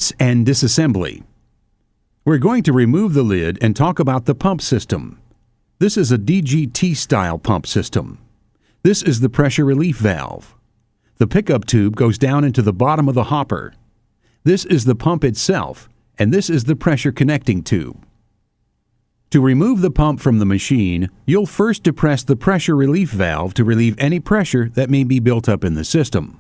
Parts and disassembly. We're going to remove the lid and talk about the pump system. This is a DGT-style pump system. This is the pressure relief valve. The pickup tube goes down into the bottom of the hopper. This is the pump itself, and this is the pressure connecting tube. To remove the pump from the machine, you'll first depress the pressure relief valve to relieve any pressure that may be built up in the system.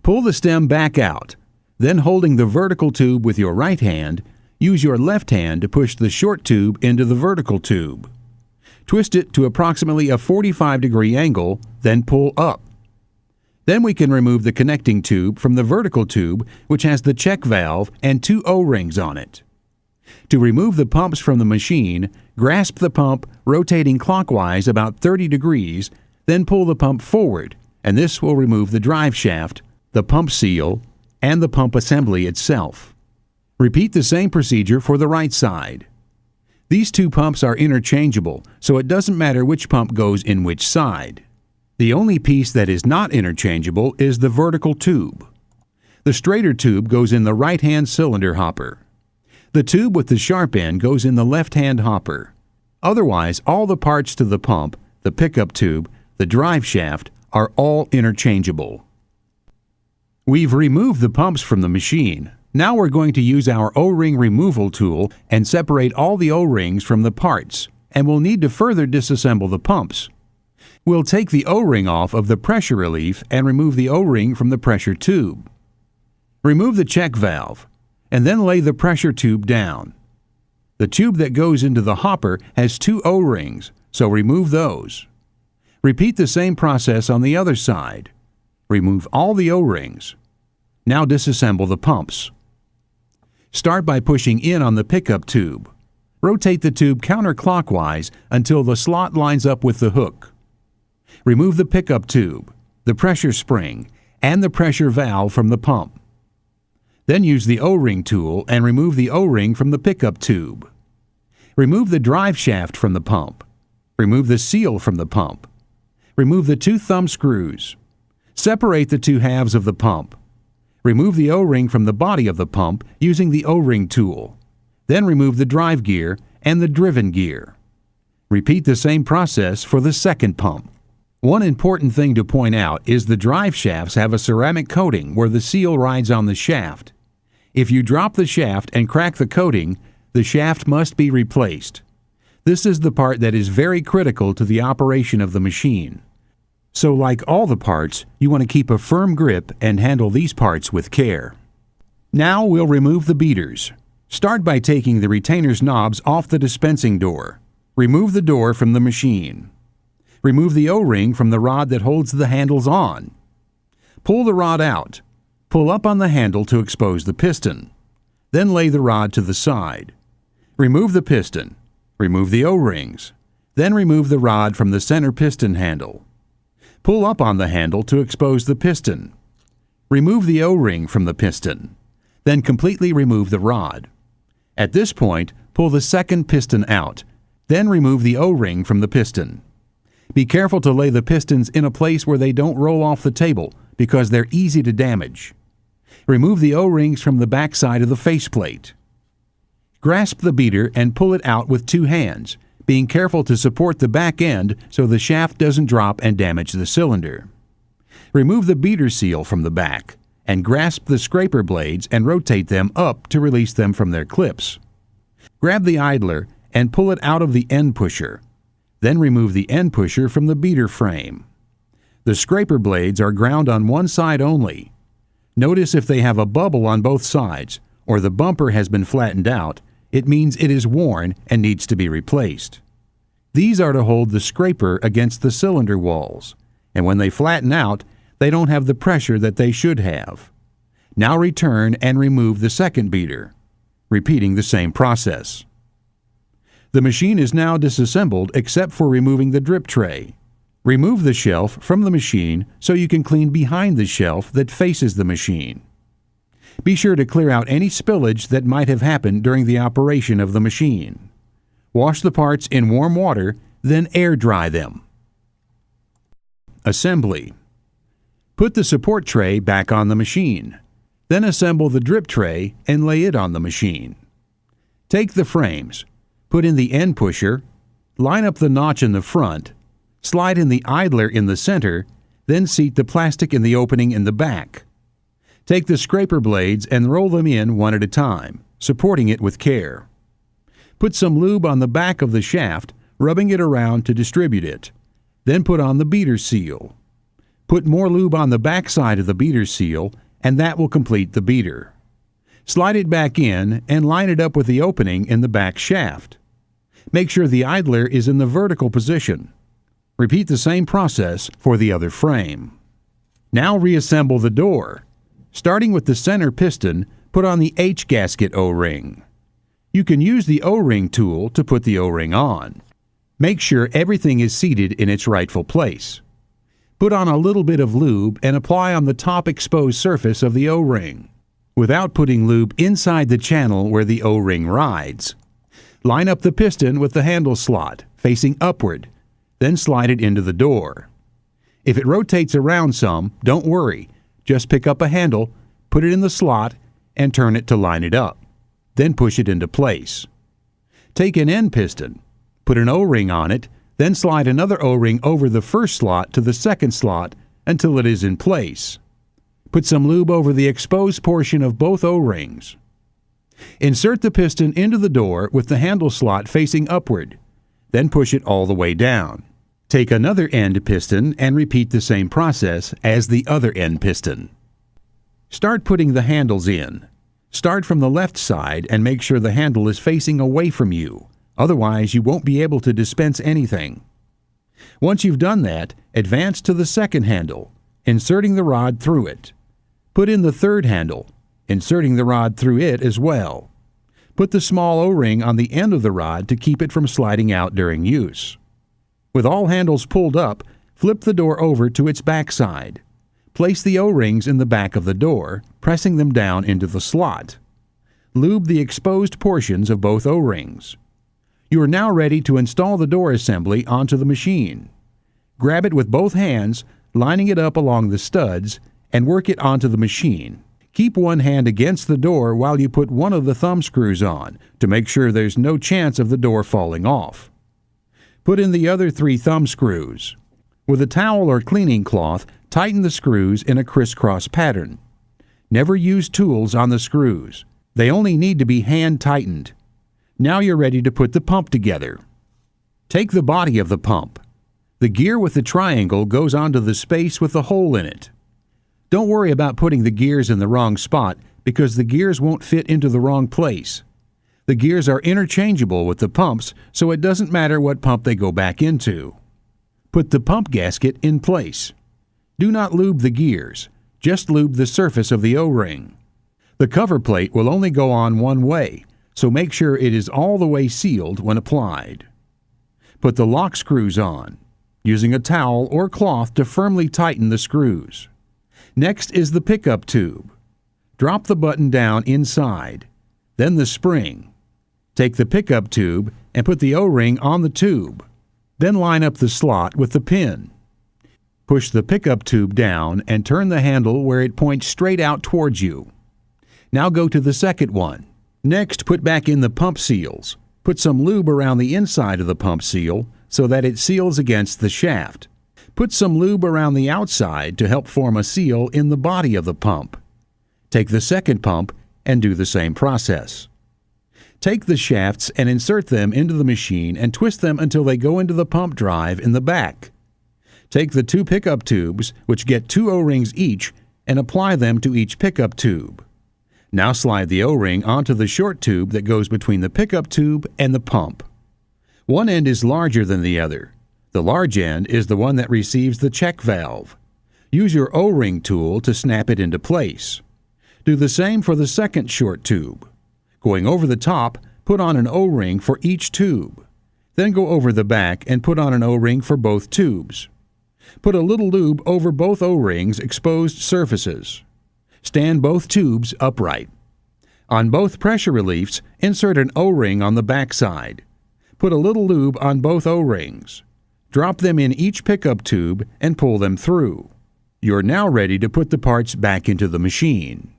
Pull the stem back out. Then, holding the vertical tube with your right hand, use your left hand to push the short tube into the vertical tube. Twist it to approximately a 45-degree angle, then pull up. Then we can remove the connecting tube from the vertical tube, which has the check valve and 2 O-rings on it. To remove the pumps from the machine, grasp the pump, rotating clockwise about 30 degrees, then pull the pump forward, and this will remove the drive shaft, the pump seal, and the pump assembly itself. Repeat the same procedure for the right side. These two pumps are interchangeable, so it doesn't matter which pump goes in which side. The only piece that is not interchangeable is the vertical tube. The straighter tube goes in the right-hand cylinder hopper. The tube with the sharp end goes in the left-hand hopper. Otherwise, all the parts to the pump, the pickup tube, the drive shaft are all interchangeable. We've removed the pumps from the machine. Now we're going to use our O-ring removal tool and separate all the O-rings from the parts, and we'll need to further disassemble the pumps. We'll take the O-ring off of the pressure relief and remove the O-ring from the pressure tube. Remove the check valve, and then lay the pressure tube down. The tube that goes into the hopper has 2 O-rings, so remove those. Repeat the same process on the other side. Remove all the O-rings. Now disassemble the pumps. Start by pushing in on the pickup tube. Rotate the tube counterclockwise until the slot lines up with the hook. Remove the pickup tube, the pressure spring, and the pressure valve from the pump. Then use the O-ring tool and remove the O-ring from the pickup tube. Remove the drive shaft from the pump. Remove the seal from the pump. Remove the 2 thumb screws. Separate the 2 halves of the pump. Remove the O-ring from the body of the pump using the O-ring tool. Then remove the drive gear and the driven gear. Repeat the same process for the second pump. One important thing to point out is the drive shafts have a ceramic coating where the seal rides on the shaft. If you drop the shaft and crack the coating, the shaft must be replaced. This is the part that is very critical to the operation of the machine. So, like all the parts, you want to keep a firm grip and handle these parts with care. Now we'll remove the beaters. Start by taking the retainer's knobs off the dispensing door. Remove the door from the machine. Remove the O-ring from the rod that holds the handles on. Pull the rod out. Pull up on the handle to expose the piston. Then lay the rod to the side. Remove the piston. Remove the O-rings. Then remove the rod from the center piston handle. Pull up on the handle to expose the piston. Remove the O-ring from the piston. Then completely remove the rod. At this point, pull the second piston out. Then remove the O-ring from the piston. Be careful to lay the pistons in a place where they don't roll off the table because they're easy to damage. Remove the O-rings from the back side of the faceplate. Grasp the beater and pull it out with 2 hands, being careful to support the back end so the shaft doesn't drop and damage the cylinder. Remove the beater seal from the back and grasp the scraper blades and rotate them up to release them from their clips. Grab the idler and pull it out of the end pusher. Then remove the end pusher from the beater frame. The scraper blades are ground on one side only. Notice if they have a bubble on both sides or the bumper has been flattened out, it means it is worn and needs to be replaced. These are to hold the scraper against the cylinder walls, and when they flatten out, they don't have the pressure that they should have. Now return and remove the second beater, repeating the same process. The machine is now disassembled except for removing the drip tray. Remove the shelf from the machine so you can clean behind the shelf that faces the machine. Be sure to clear out any spillage that might have happened during the operation of the machine. Wash the parts in warm water, then air dry them. Assembly. Put the support tray back on the machine. Then assemble the drip tray and lay it on the machine. Take the frames, put in the end pusher, line up the notch in the front, slide in the idler in the center, then seat the plastic in the opening in the back. Take the scraper blades and roll them in one at a time, supporting it with care. Put some lube on the back of the shaft, rubbing it around to distribute it. Then put on the beater seal. Put more lube on the back side of the beater seal, and that will complete the beater. Slide it back in and line it up with the opening in the back shaft. Make sure the idler is in the vertical position. Repeat the same process for the other frame. Now reassemble the door. Starting with the center piston, put on the H gasket O-ring. You can use the O-ring tool to put the O-ring on. Make sure everything is seated in its rightful place. Put on a little bit of lube and apply on the top exposed surface of the O-ring, without putting lube inside the channel where the O-ring rides. Line up the piston with the handle slot, facing upward, then slide it into the door. If it rotates around some, don't worry. Just pick up a handle, put it in the slot, and turn it to line it up. Then push it into place. Take an end piston, put an O-ring on it, then slide another O-ring over the first slot to the second slot until it is in place. Put some lube over the exposed portion of both O-rings. Insert the piston into the door with the handle slot facing upward, then push it all the way down. Take another end piston and repeat the same process as the other end piston. Start putting the handles in. Start from the left side and make sure the handle is facing away from you. Otherwise, you won't be able to dispense anything. Once you've done that, advance to the second handle, inserting the rod through it. Put in the third handle, inserting the rod through it as well. Put the small O-ring on the end of the rod to keep it from sliding out during use. With all handles pulled up, flip the door over to its backside. Place the O-rings in the back of the door, pressing them down into the slot. Lube the exposed portions of both O-rings. You are now ready to install the door assembly onto the machine. Grab it with both hands, lining it up along the studs, and work it onto the machine. Keep one hand against the door while you put one of the thumb screws on to make sure there's no chance of the door falling off. Put in the other 3 thumb screws. With a towel or cleaning cloth, tighten the screws in a crisscross pattern. Never use tools on the screws. They only need to be hand tightened. Now you're ready to put the pump together. Take the body of the pump. The gear with the triangle goes onto the space with the hole in it. Don't worry about putting the gears in the wrong spot because the gears won't fit into the wrong place. The gears are interchangeable with the pumps, so it doesn't matter what pump they go back into. Put the pump gasket in place. Do not lube the gears, just lube the surface of the O-ring. The cover plate will only go on one way, so make sure it is all the way sealed when applied. Put the lock screws on, using a towel or cloth to firmly tighten the screws. Next is the pickup tube. Drop the button down inside, then the spring. Take the pickup tube and put the O-ring on the tube. Then line up the slot with the pin. Push the pickup tube down and turn the handle where it points straight out towards you. Now go to the second one. Next, put back in the pump seals. Put some lube around the inside of the pump seal so that it seals against the shaft. Put some lube around the outside to help form a seal in the body of the pump. Take the second pump and do the same process. Take the shafts and insert them into the machine and twist them until they go into the pump drive in the back. Take the 2 pickup tubes, which get 2 O-rings each, and apply them to each pickup tube. Now slide the O-ring onto the short tube that goes between the pickup tube and the pump. One end is larger than the other. The large end is the one that receives the check valve. Use your O-ring tool to snap it into place. Do the same for the second short tube. Going over the top, put on an O-ring for each tube. Then go over the back and put on an O-ring for both tubes. Put a little lube over both O-rings' exposed surfaces. Stand both tubes upright. On both pressure reliefs, insert an O-ring on the back side. Put a little lube on both O-rings. Drop them in each pickup tube and pull them through. You're now ready to put the parts back into the machine.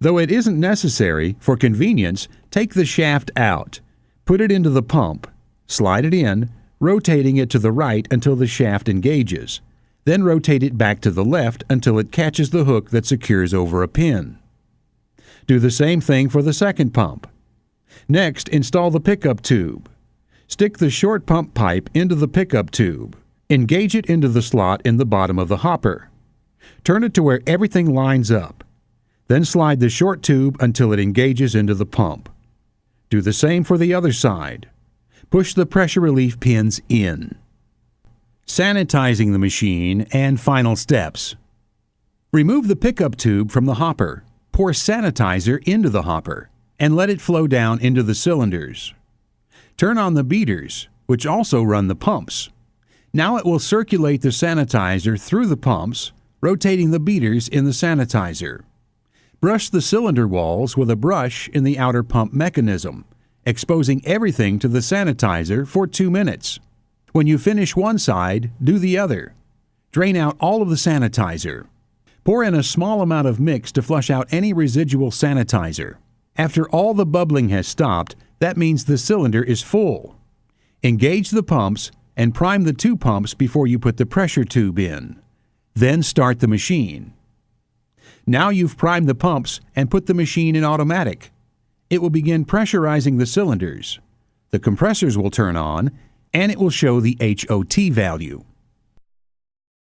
Though it isn't necessary, for convenience, take the shaft out, put it into the pump, slide it in, rotating it to the right until the shaft engages. Then rotate it back to the left until it catches the hook that secures over a pin. Do the same thing for the second pump. Next, install the pickup tube. Stick the short pump pipe into the pickup tube. Engage it into the slot in the bottom of the hopper. Turn it to where everything lines up. Then slide the short tube until it engages into the pump. Do the same for the other side. Push the pressure relief pins in. Sanitizing the machine and final steps. Remove the pickup tube from the hopper. Pour sanitizer into the hopper and let it flow down into the cylinders. Turn on the beaters, which also run the pumps. Now it will circulate the sanitizer through the pumps, rotating the beaters in the sanitizer. Brush the cylinder walls with a brush in the outer pump mechanism, exposing everything to the sanitizer for 2 minutes. When you finish one side, do the other. Drain out all of the sanitizer. Pour in a small amount of mix to flush out any residual sanitizer. After all the bubbling has stopped, that means the cylinder is full. Engage the pumps and prime the 2 pumps before you put the pressure tube in. Then start the machine. Now you've primed the pumps and put the machine in automatic. It will begin pressurizing the cylinders. The compressors will turn on, and it will show the HOT value.